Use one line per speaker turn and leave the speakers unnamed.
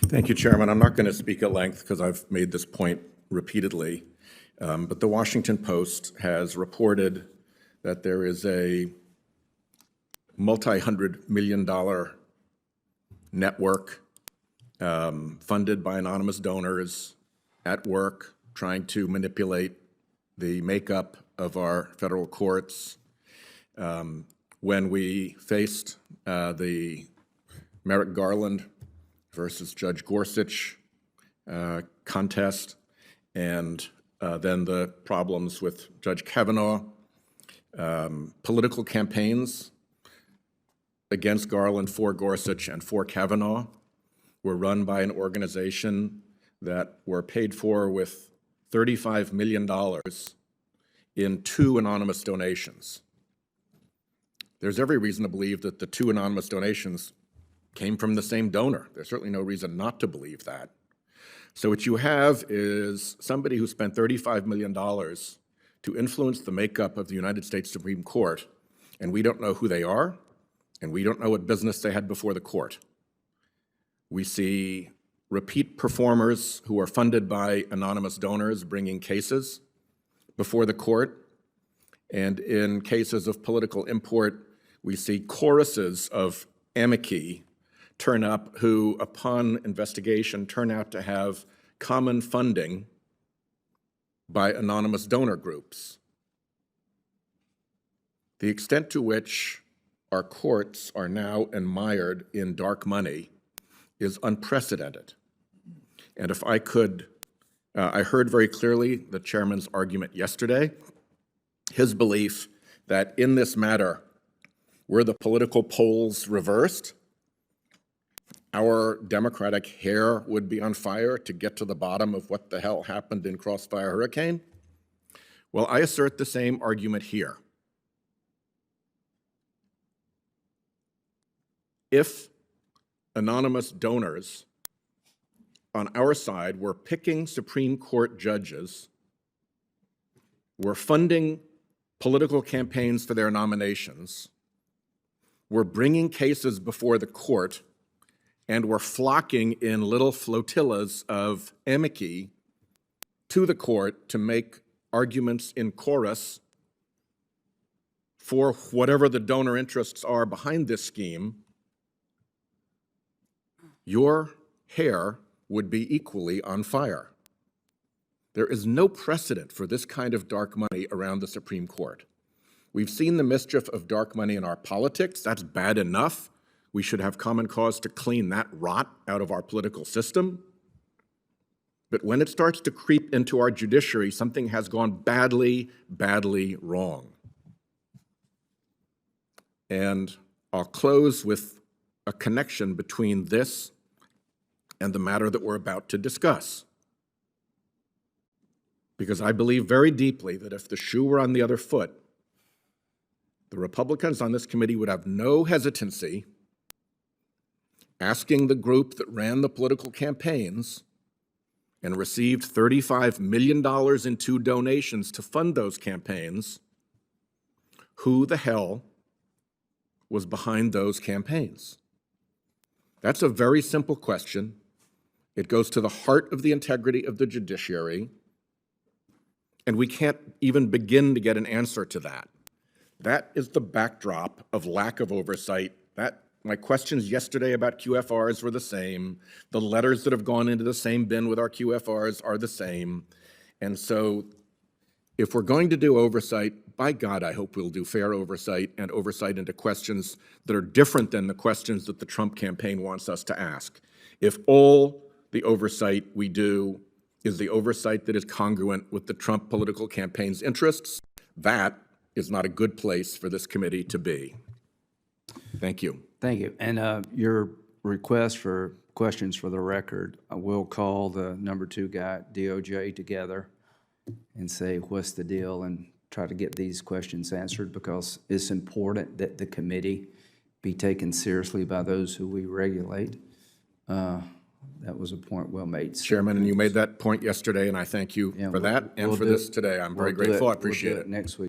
Thank you, Chairman. I'm not going to speak at length because I've made this point repeatedly, but the Washington Post has reported that there is a multi-hundred-million-dollar network funded by anonymous donors at work trying to manipulate the makeup of our federal courts. When we faced the Merrick Garland versus Judge Gorsuch contest, and then the problems with Judge Kavanaugh, political campaigns against Garland, for Gorsuch, and for Kavanaugh were run by an organization that were paid for with $35 million in 2 anonymous donations. There's every reason to believe that the 2 anonymous donations came from the same donor. There's certainly no reason not to believe that. So what you have is somebody who spent $35 million to influence the makeup of the United States Supreme Court, and we don't know who they are, and we don't know what business they had before the court. We see repeat performers who are funded by anonymous donors bringing cases before the court, and in cases of political import, we see choruses of amici turn up who, upon investigation, turn out to have common funding by anonymous donor groups. The extent to which our courts are now mired in dark money is unprecedented. And if I could, I heard very clearly the chairman's argument yesterday, his belief that in this matter, were the political polls reversed, our Democratic hair would be on fire to get to the bottom of what the hell happened in Crossfire Hurricane. Well, I assert the same argument here. If anonymous donors on our side were picking Supreme Court judges, were funding political campaigns for their nominations, were bringing cases before the court, and were flocking in little flotillas of amici to the court to make arguments in chorus for whatever the donor interests are behind this scheme, your hair would be equally on fire. There is no precedent for this kind of dark money around the Supreme Court. We've seen the mischief of dark money in our politics. That's bad enough. We should have common cause to clean that rot out of our political system. But when it starts to creep into our judiciary, something has gone badly, badly wrong. And I'll close with a connection between this and the matter that we're about to discuss. Because I believe very deeply that if the shoe were on the other foot, the Republicans on this committee would have no hesitancy asking the group that ran the political campaigns and received $35 million in 2 donations to fund those campaigns, who the hell was behind those campaigns? That's a very simple question. It goes to the heart of the integrity of the judiciary, and we can't even begin to get an answer to that. That is the backdrop of lack of oversight. My questions yesterday about QFRs were the same. The letters that have gone into the same bin with our QFRs are the same. And so if we're going to do oversight, by God, I hope we'll do fair oversight and oversight into questions that are different than the questions that the Trump campaign wants us to ask. If all the oversight we do is the oversight that is congruent with the Trump political campaign's interests, that is not a good place for this committee to be. Thank you.
Thank you. And your request for questions for the record, I will call the number 2 guy at DOJ together and say, what's the deal, and try to get these questions answered, because it's important that the committee be taken seriously by those who we regulate. That was a point well made.
Chairman, and you made that point yesterday, and I thank you for that and for this today. I'm very grateful. I appreciate it.
Next week.